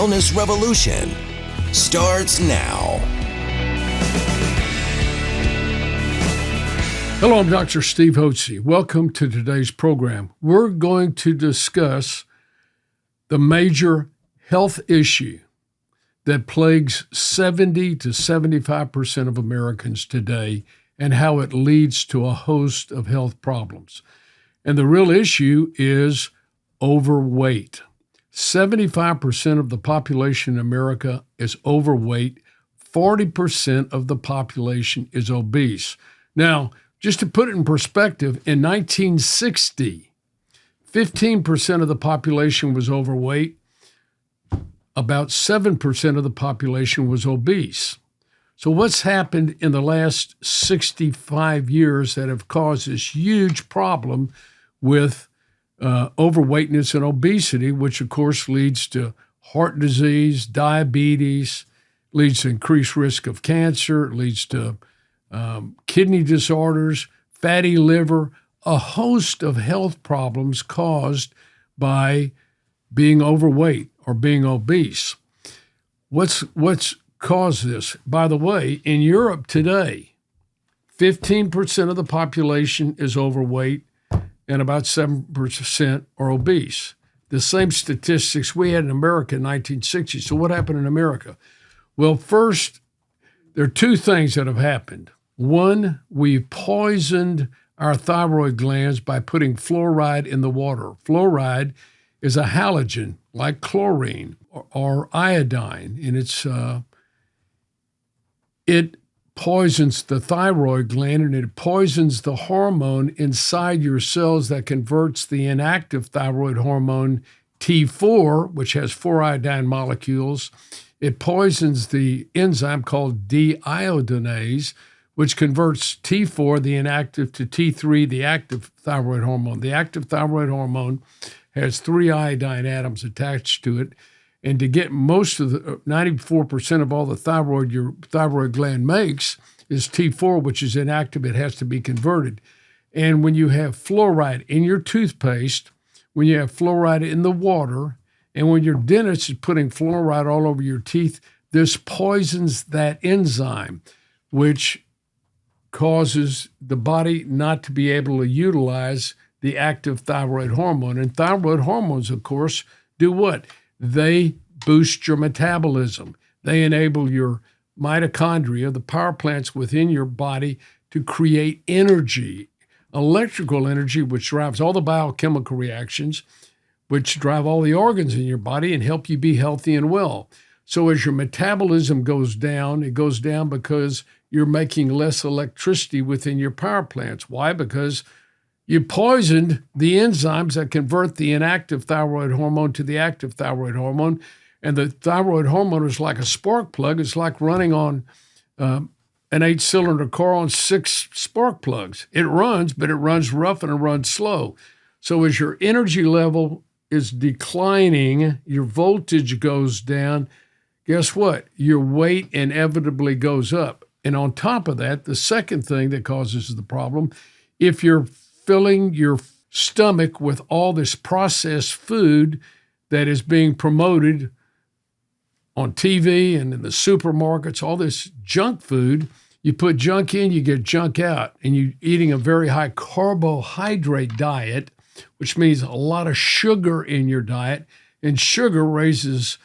wellness revolution starts now. Hello, I'm Dr. Steve Hotze. Welcome to today's program. We're going to discuss the major health issue that plagues 70 to 75% of Americans today and how it leads to a host of health problems. And the real issue is overweight. 75% of the population in America is overweight. 40% of the population is obese. Now, just to put it in perspective, in 1960, 15% of the population was overweight. About 7% of the population was obese. So what's happened in the last 65 years that have caused this huge problem with overweightness and obesity, which of course leads to heart disease, diabetes, leads to increased risk of cancer, leads to kidney disorders, fatty liver, a host of health problems caused by being overweight or being obese. What's caused this? By the way, in Europe today, 15% of the population is overweight and about 7% are obese. The same statistics we had in America in 1960. So what happened in America? Well, first, there are two things that have happened. One, we've poisoned our thyroid glands by putting fluoride in the water. Fluoride is a halogen like chlorine or iodine, and it poisons the thyroid gland, and it poisons the hormone inside your cells that converts the inactive thyroid hormone T4, which has 4 iodine molecules. It poisons the enzyme called deiodinase, which converts T4, the inactive, to T3, the active thyroid hormone. The active thyroid hormone has 3 iodine atoms attached to it. And to get most of the 94% of all the thyroid your thyroid gland makes is T4, which is inactive. It has to be converted. And when you have fluoride in your toothpaste, when you have fluoride in the water, and when your dentist is putting fluoride all over your teeth, this poisons that enzyme, which causes the body not to be able to utilize the active thyroid hormone. And thyroid hormones, of course, do what? They boost your metabolism. They enable your mitochondria, the power plants within your body, to create energy, electrical energy, which drives all the biochemical reactions, which drive all the organs in your body and help you be healthy and well. So as your metabolism goes down, it goes down because you're making less electricity within your power plants. Why? Because you poisoned the enzymes that convert the inactive thyroid hormone to the active thyroid hormone. And the thyroid hormone is like a spark plug. It's like running on an 8-cylinder car on 6 spark plugs. It runs, but it runs rough and it runs slow. So as your energy level is declining, your voltage goes down, guess what? Your weight inevitably goes up. And on top of that, the second thing that causes the problem, if you're filling your stomach with all this processed food that is being promoted on TV and in the supermarkets, all this junk food, you put junk in, you get junk out. And you're eating a very high carbohydrate diet, which means a lot of sugar in your diet. And sugar raises,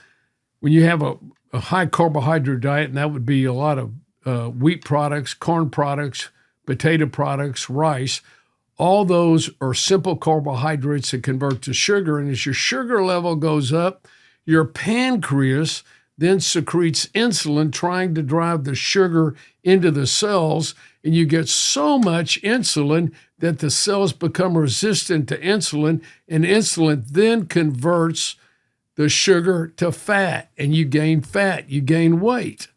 when you have a high carbohydrate diet, and that would be a lot of wheat products, corn products, potato products, rice, all those are simple carbohydrates that convert to sugar. And as your sugar level goes up, your pancreas then secretes insulin, trying to drive the sugar into the cells. And you get so much insulin that the cells become resistant to insulin. And insulin then converts the sugar to fat. And you gain fat, you gain weight.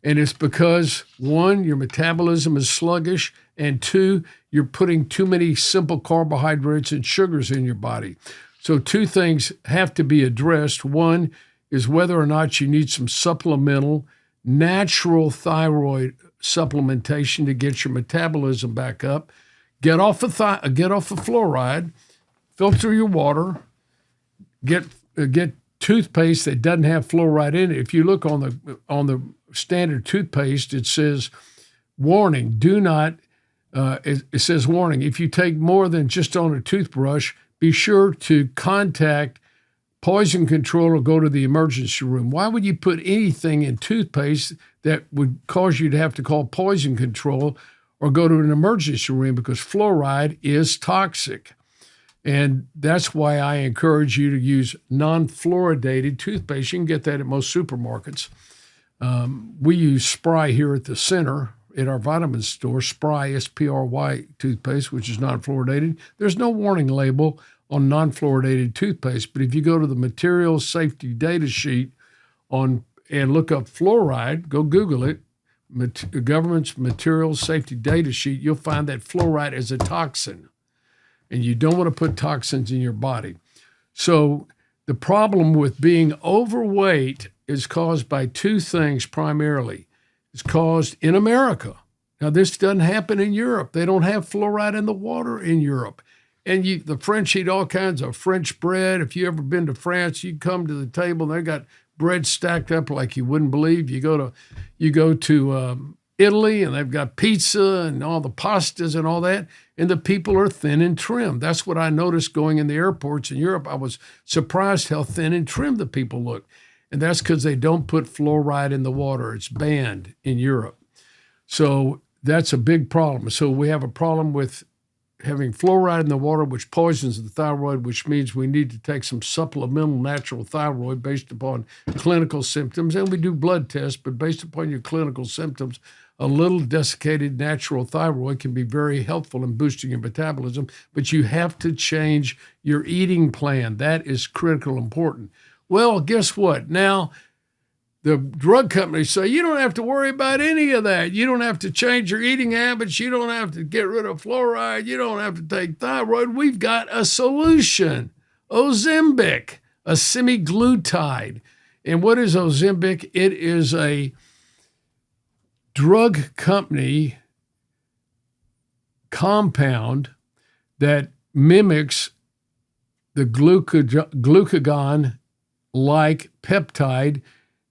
And it's because, one, your metabolism is sluggish, and two, you're putting too many simple carbohydrates and sugars in your body. So two things have to be addressed. One is whether or not you need some supplemental, natural thyroid supplementation to get your metabolism back up. Get off of fluoride, filter your water, get toothpaste that doesn't have fluoride in it. If you look on the standard toothpaste, it says, warning, do not, it says, warning, if you take more than just on a toothbrush, be sure to contact poison control or go to the emergency room. Why would you put anything in toothpaste that would cause you to have to call poison control or go to an emergency room? Because fluoride is toxic. And that's why I encourage you to use non-fluoridated toothpaste. You can get that at most supermarkets. We use Spry here at the center at our vitamin store, Spry, S-P-R-Y toothpaste, which is non-fluoridated. There's no warning label on non-fluoridated toothpaste, but if you go to the materials safety data sheet and look up fluoride, go Google it, the government's materials safety data sheet, you'll find that fluoride is a toxin, and you don't want to put toxins in your body. So the problem with being overweight is caused by two things primarily. It's caused in America. Now, this doesn't happen in Europe. They don't have fluoride in the water in Europe. And the French eat all kinds of French bread. If you ever been to France, you come to the table, and they got bread stacked up like you wouldn't believe. You go to Italy, and they've got pizza and all the pastas and all that, and the people are thin and trim. That's what I noticed going in the airports in Europe. I was surprised how thin and trim the people look. And that's because they don't put fluoride in the water. It's banned in Europe. So that's a big problem. So we have a problem with having fluoride in the water, which poisons the thyroid, which means we need to take some supplemental natural thyroid based upon clinical symptoms. And we do blood tests, but based upon your clinical symptoms, a little desiccated natural thyroid can be very helpful in boosting your metabolism, but you have to change your eating plan. That is critical important. Well, guess what? Now, the drug companies say you don't have to worry about any of that. You don't have to change your eating habits. You don't have to get rid of fluoride. You don't have to take thyroid. We've got a solution. Ozempic, a semaglutide. And what is Ozempic? It is a drug company compound that mimics the glucagon-like peptide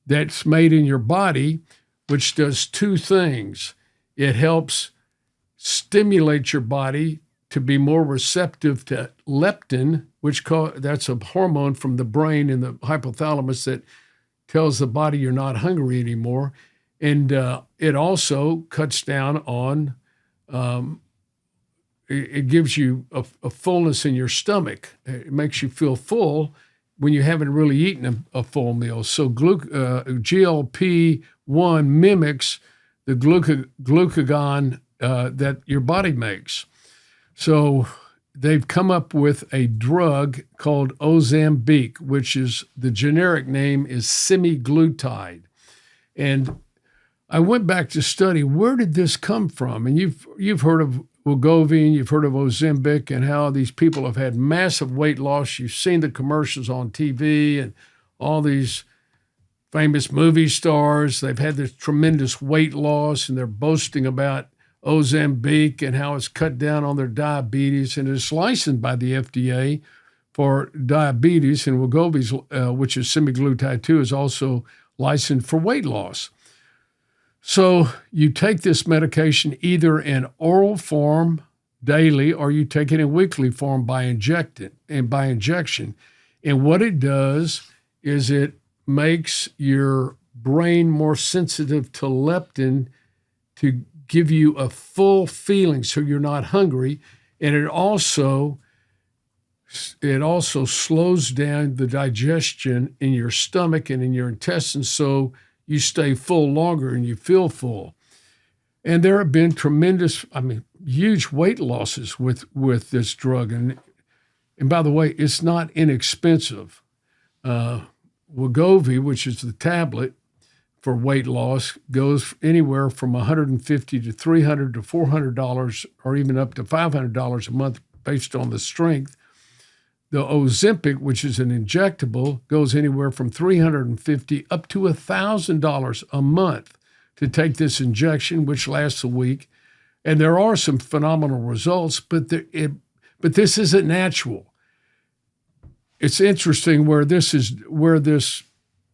that's made in your body, which does two things. It helps stimulate your body to be more receptive to leptin, that's a hormone from the brain in the hypothalamus that tells the body you're not hungry anymore. And it also cuts down on, it gives you a fullness in your stomach. It makes you feel full when you haven't really eaten a full meal. So GLP-1 mimics the glucagon that your body makes. So they've come up with a drug called Ozempic, which is, the generic name is semaglutide. And I went back to study, where did this come from? And you've heard of Wegovy, and you've heard of Ozempic, and how these people have had massive weight loss. You've seen the commercials on TV, and all these famous movie stars, they've had this tremendous weight loss, and they're boasting about Ozempic and how it's cut down on their diabetes, and it's licensed by the FDA for diabetes, and Wegovy's, which is semaglutide 2, is also licensed for weight loss. So you take this medication either in oral form daily, or you take it in weekly form by injection. And what it does is it makes your brain more sensitive to leptin to give you a full feeling so you're not hungry. And it also slows down the digestion in your stomach and in your intestines, so you stay full longer and you feel full. And there have been huge weight losses with this drug. And by the way, it's not inexpensive. Wegovy, which is the tablet for weight loss, goes anywhere from $150 to $300 to $400, or even up to $500 a month based on the strength. The Ozempic, which is an injectable, goes anywhere from $350 up to $1,000 a month to take this injection, which lasts a week. And there are some phenomenal results, but this isn't natural. it's interesting where this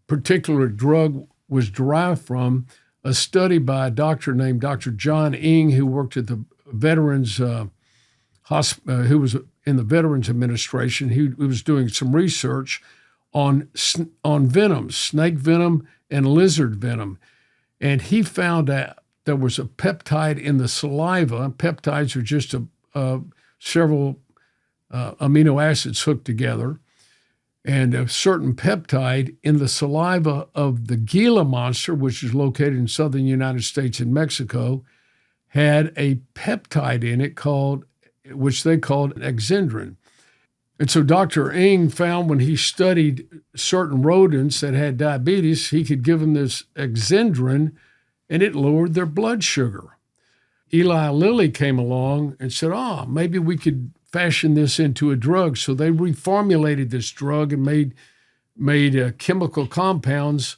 particular drug was derived from. A study by a doctor named Dr. John Ng, who worked at the Veterans who was in the Veterans Administration. He was doing some research on venom, snake venom and lizard venom, and he found out there was a peptide in the saliva. Peptides are just several amino acids hooked together. And a certain peptide in the saliva of the Gila monster, which is located in southern United States and Mexico, had a peptide in it which they called exendrin. And so Dr. Ng found when he studied certain rodents that had diabetes, he could give them this exendrin and it lowered their blood sugar. Eli Lilly came along and said, maybe we could fashion this into a drug. So they reformulated this drug and made chemical compounds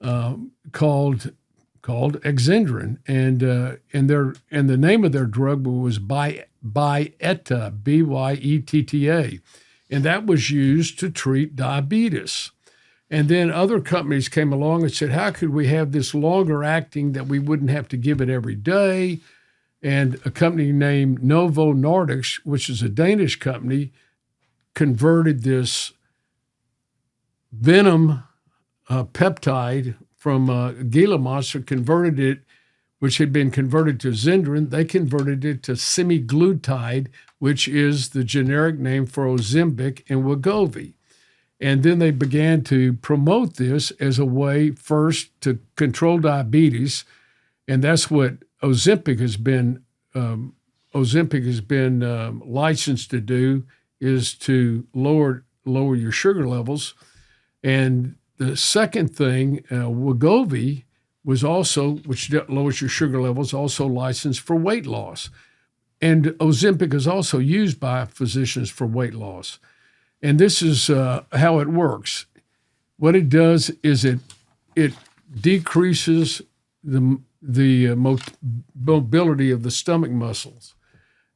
called exendrin, and the name of their drug was Byetta, Byetta, and that was used to treat diabetes. And then other companies came along and said, how could we have this longer acting that we wouldn't have to give it every day? And a company named Novo Nordisk, which is a Danish company, converted this venom peptide from Gila monster, converted it, which had been converted to Exendrin. They converted it to Semaglutide, which is the generic name for Ozempic and Wegovy. And then they began to promote this as a way first to control diabetes, and that's what Ozempic has been licensed to do, is to lower your sugar levels. And the second thing, Wegovy was also, which lowers your sugar levels, also licensed for weight loss. And Ozempic is also used by physicians for weight loss. And this is how it works. What it does is it decreases the mobility of the stomach muscles,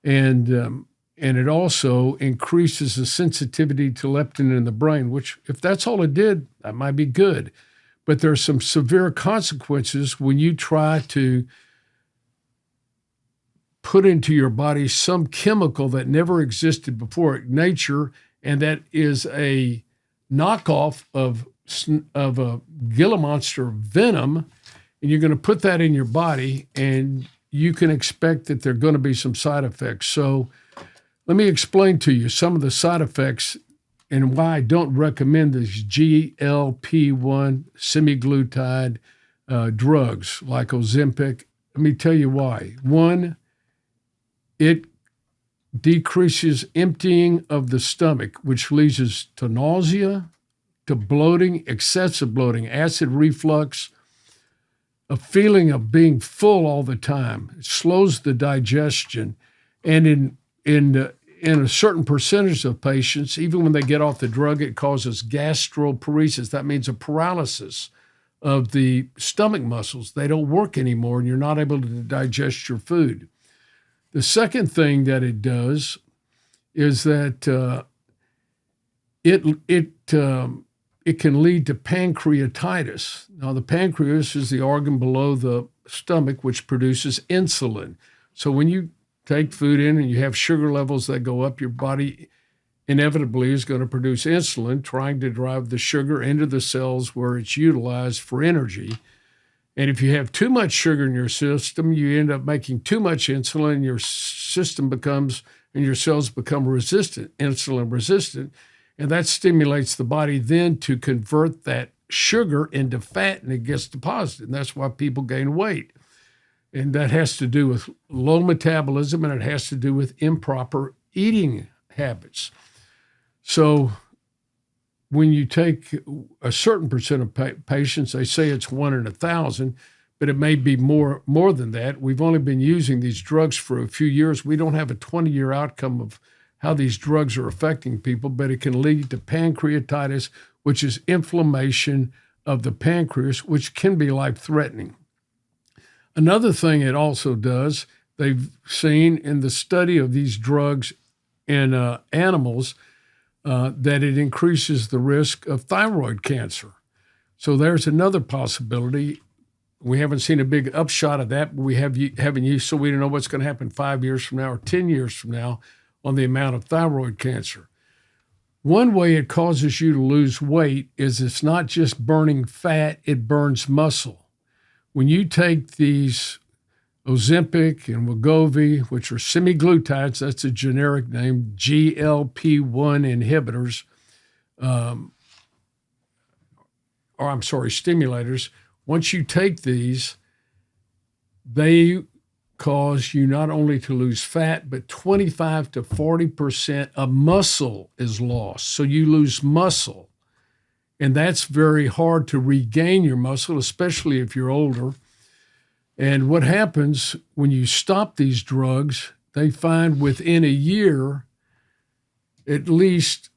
and it also increases the sensitivity to leptin in the brain, which, if that's all it did, that might be good. But there are some severe consequences when you try to put into your body some chemical that never existed before in nature, and that is a knockoff of a Gila monster venom. And you're going to put that in your body, and you can expect that there are going to be some side effects. So let me explain to you some of the side effects and why I don't recommend these GLP-1 semaglutide drugs like Ozempic. Let me tell you why. One, it decreases emptying of the stomach, which leads to nausea, to bloating, excessive bloating, acid reflux, a feeling of being full all the time. It slows the digestion. And in a certain percentage of patients, even when they get off the drug, it causes gastroparesis. That means a paralysis of the stomach muscles. They don't work anymore, and you're not able to digest your food. The second thing that it does is that it can lead to pancreatitis. Now, the pancreas is the organ below the stomach which produces insulin. So when you take food in and you have sugar levels that go up, your body inevitably is going to produce insulin, trying to drive the sugar into the cells where it's utilized for energy. And if you have too much sugar in your system, you end up making too much insulin, your system becomes, and your cells become resistant, insulin resistant. And that stimulates the body then to convert that sugar into fat, and it gets deposited. And that's why people gain weight. And that has to do with low metabolism, and it has to do with improper eating habits. So when you take a certain percent of patients, they say it's 1 in 1,000, but it may be more than that. We've only been using these drugs for a few years. We don't have a 20-year outcome of how these drugs are affecting people, but it can lead to pancreatitis, which is inflammation of the pancreas, which can be life-threatening. Another thing it also does, they've seen in the study of these drugs in animals, that it increases the risk of thyroid cancer. So there's another possibility. We haven't seen a big upshot of that, but we haven't used, so we don't know what's going to happen 5 years from now or 10 years from now on the amount of thyroid cancer. One way it causes you to lose weight is it's not just burning fat, it burns muscle. When you take these Ozempic and Wegovy, which are semaglutides, that's a generic name, GLP-1 inhibitors, stimulators. Once you take these, they cause you not only to lose fat, but 25 to 40% of muscle is lost. So you lose muscle. And that's very hard to regain your muscle, especially if you're older. And what happens when you stop these drugs, they find within a year, at least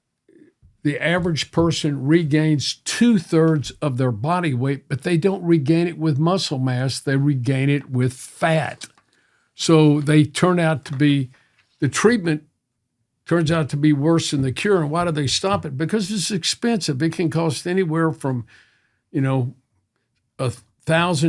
the average person regains 2/3 of their body weight, but they don't regain it with muscle mass. They regain it with fat. So they turn out to be, the treatment turns out to be worse than the cure. And why do they stop it? Because it's expensive. It can cost anywhere from, $1,000,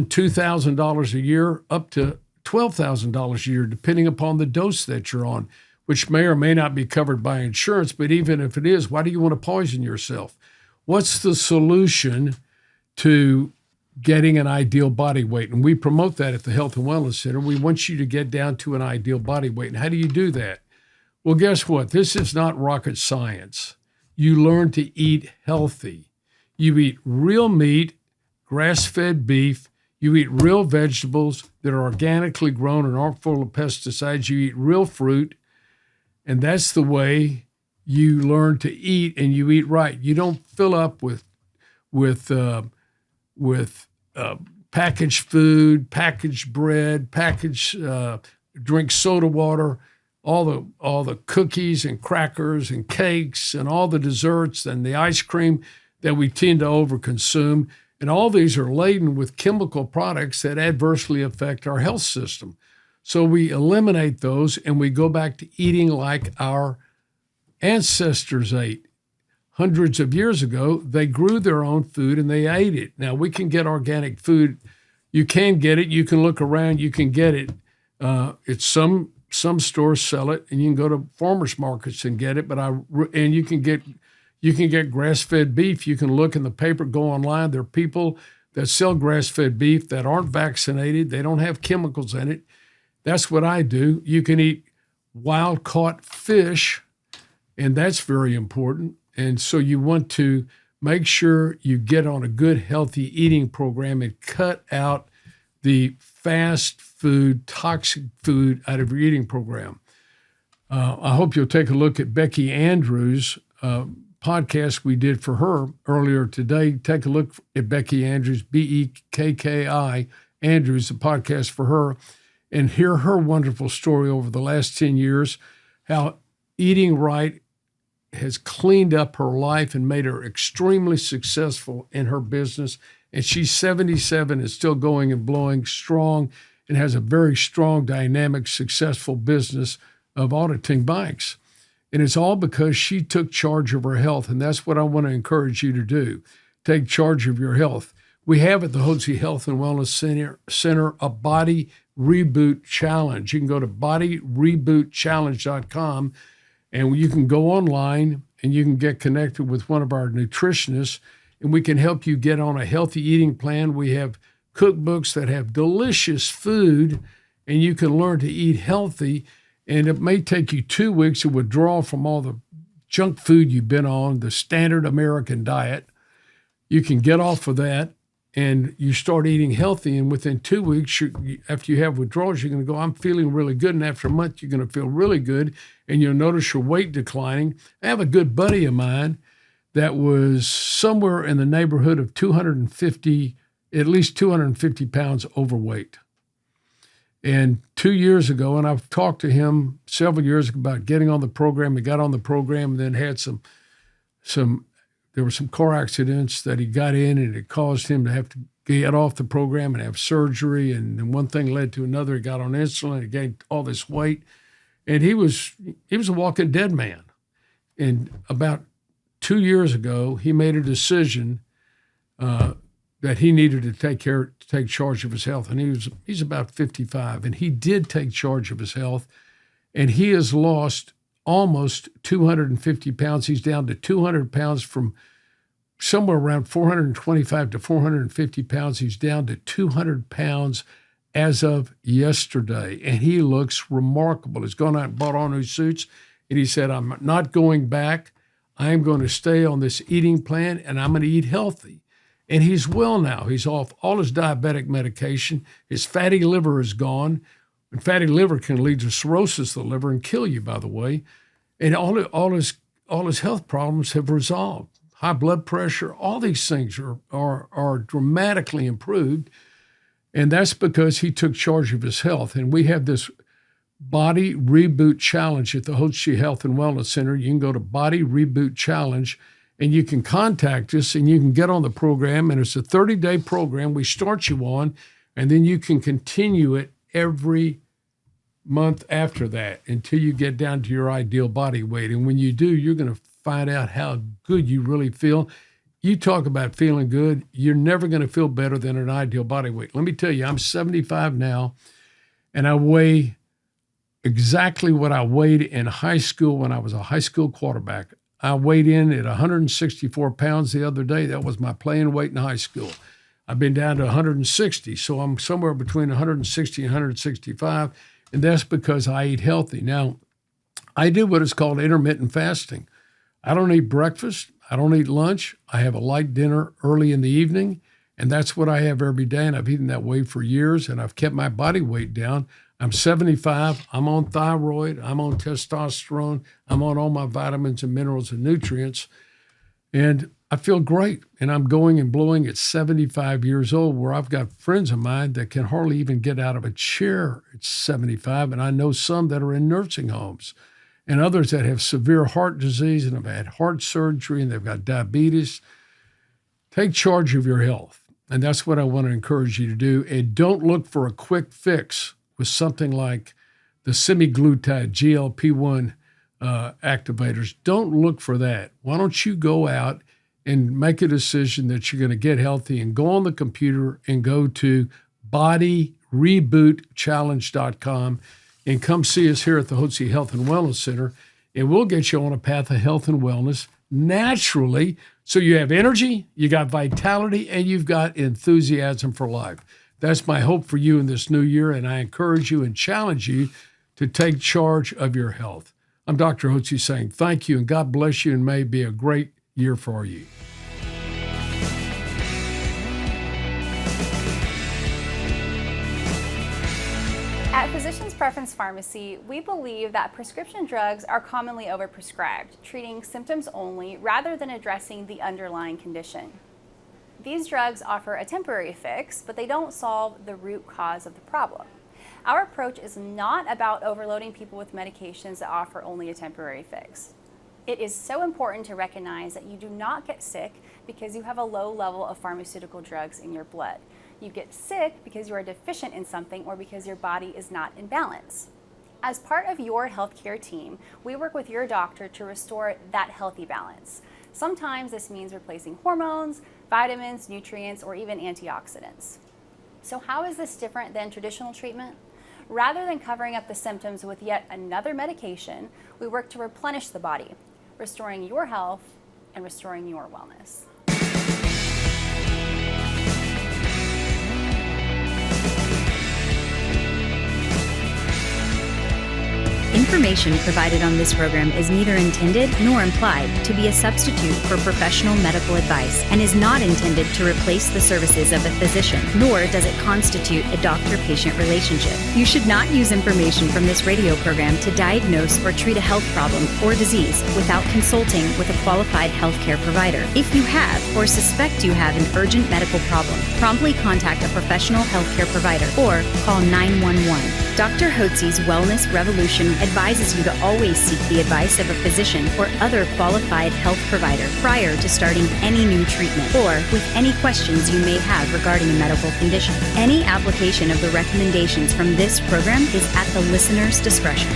$2,000 a year up to $12,000 a year, depending upon the dose that you're on, which may or may not be covered by insurance. But even if it is, why do you want to poison yourself? What's the solution to getting an ideal body weight? And we promote that at the Health and Wellness Center. We want you to get down to an ideal body weight. And how do you do that? Well, guess what? This is not rocket science. You learn to eat healthy. You eat real meat, grass-fed beef. You eat real vegetables that are organically grown and aren't full of pesticides. You eat real fruit. And that's the way you learn to eat, and you eat right. You don't fill up with packaged food, packaged bread, drink soda water, all the cookies and crackers and cakes and all the desserts and the ice cream that we tend to overconsume. And all these are laden with chemical products that adversely affect our health system. So we eliminate those and we go back to eating like our ancestors ate. Hundreds of years ago, they grew their own food and they ate it. Now, we can get organic food. You can get it. You can look around. You can get it. It's some stores sell it, and you can go to farmers markets and get it. And you can get grass-fed beef. You can look in the paper, go online. There are people that sell grass-fed beef that aren't vaccinated. They don't have chemicals in it. That's what I do. You can eat wild-caught fish, and that's very important. And so you want to make sure you get on a good, healthy eating program and cut out the fast food, toxic food out of your eating program. I hope you'll take a look at Becky Andrews' podcast we did for her earlier today. Take a look at Becky Andrews, Bekki Andrews, the podcast for her, and hear her wonderful story over the last 10 years, how eating right has cleaned up her life and made her extremely successful in her business. And she's 77 and still going and blowing strong and has a very strong, dynamic, successful business of auditing bikes. And it's all because she took charge of her health. And that's what I want to encourage you to do. Take charge of your health. We have at the Hotze Health and Wellness Center a body reboot challenge. You can go to bodyrebootchallenge.com and you can go online and you can get connected with one of our nutritionists, and we can help you get on a healthy eating plan. We have cookbooks that have delicious food, and you can learn to eat healthy. And it may take you 2 weeks to withdraw from all the junk food you've been on, the standard American diet. You can get off of that and you start eating healthy. And within 2 weeks, after you have withdrawals, you're going to go, I'm feeling really good. And after a month, you're going to feel really good. And you'll notice your weight declining. I have a good buddy of mine that was somewhere in the neighborhood of 250, at least 250 pounds overweight. And 2 years ago, and I've talked to him several years ago about getting on the program. He got on the program and then had there were some car accidents that he got in, and it caused him to have to get off the program and have surgery. And then one thing led to another. He got on insulin, he gained all this weight, and he was a walking dead man. And about 2 years ago, he made a decision that he needed to take charge of his health. And he's about 55, and he did take charge of his health. And he has lost almost 250 pounds. He's down to 200 pounds from somewhere around 425 to 450 pounds. He's down to 200 pounds as of yesterday, and he looks remarkable. He's gone out and bought all new suits, and he said, I'm not going back. I'm going to stay on this eating plan, and I'm going to eat healthy. And he's well now. He's off all his diabetic medication. His fatty liver is gone. And fatty liver can lead to cirrhosis of the liver and kill you, by the way. And all his health problems have resolved. High blood pressure, all these things are dramatically improved. And that's because he took charge of his health. And we have this Body Reboot Challenge at the Hotze Health and Wellness Center. You can go to Body Reboot Challenge, and you can contact us, and you can get on the program. And it's a 30-day program we start you on, and then you can continue it every month after that until you get down to your ideal body weight. And when you do, you're going to find out how good you really feel. You talk about feeling good, you're never going to feel better than an ideal body weight. Let me tell you, I'm 75 now, and I weigh exactly what I weighed in high school when I was a high school quarterback. I weighed in at 164 pounds the other day. That was my playing weight in high school. I've been down to 160, so I'm somewhere between 160 and 165, and that's because I eat healthy. Now, I do what is called intermittent fasting. I don't eat breakfast. I don't eat lunch. I have a light dinner early in the evening, and that's what I have every day, and I've eaten that way for years, and I've kept my body weight down. I'm 75. I'm on thyroid. I'm on testosterone. I'm on all my vitamins and minerals and nutrients, and I feel great. And I'm going and blowing at 75 years old, where I've got friends of mine that can hardly even get out of a chair at 75, and I know some that are in nursing homes, and others that have severe heart disease and have had heart surgery and they've got diabetes. Take charge of your health. And that's what I want to encourage you to do. And don't look for a quick fix with something like the Semaglutide, GLP-1 activators. Don't look for that. Why don't you go out and make a decision that you're going to get healthy and go on the computer and go to bodyrebootchallenge.com and come see us here at the Hotze Health and Wellness Center, and we'll get you on a path of health and wellness naturally, so you have energy, you got vitality, and you've got enthusiasm for life. That's my hope for you in this new year, and I encourage you and challenge you to take charge of your health. I'm Dr. Hotze saying thank you, and God bless you, and may it be a great year for you. At Physicians Preference Pharmacy, we believe that prescription drugs are commonly overprescribed, treating symptoms only rather than addressing the underlying condition. These drugs offer a temporary fix, but they don't solve the root cause of the problem. Our approach is not about overloading people with medications that offer only a temporary fix. It is so important to recognize that you do not get sick because you have a low level of pharmaceutical drugs in your blood. You get sick because you are deficient in something or because your body is not in balance. As part of your healthcare team, we work with your doctor to restore that healthy balance. Sometimes this means replacing hormones, vitamins, nutrients, or even antioxidants. So how is this different than traditional treatment? Rather than covering up the symptoms with yet another medication, we work to replenish the body, restoring your health and restoring your wellness. Information provided on this program is neither intended nor implied to be a substitute for professional medical advice and is not intended to replace the services of a physician, nor does it constitute a doctor-patient relationship. You should not use information from this radio program to diagnose or treat a health problem or disease without consulting with a qualified healthcare provider. If you have or suspect you have an urgent medical problem, promptly contact a professional healthcare provider or call 911. Dr. Hotze's Wellness Revolution advises you to always seek the advice of a physician or other qualified health provider prior to starting any new treatment or with any questions you may have regarding a medical condition. Any application of the recommendations from this program is at the listener's discretion.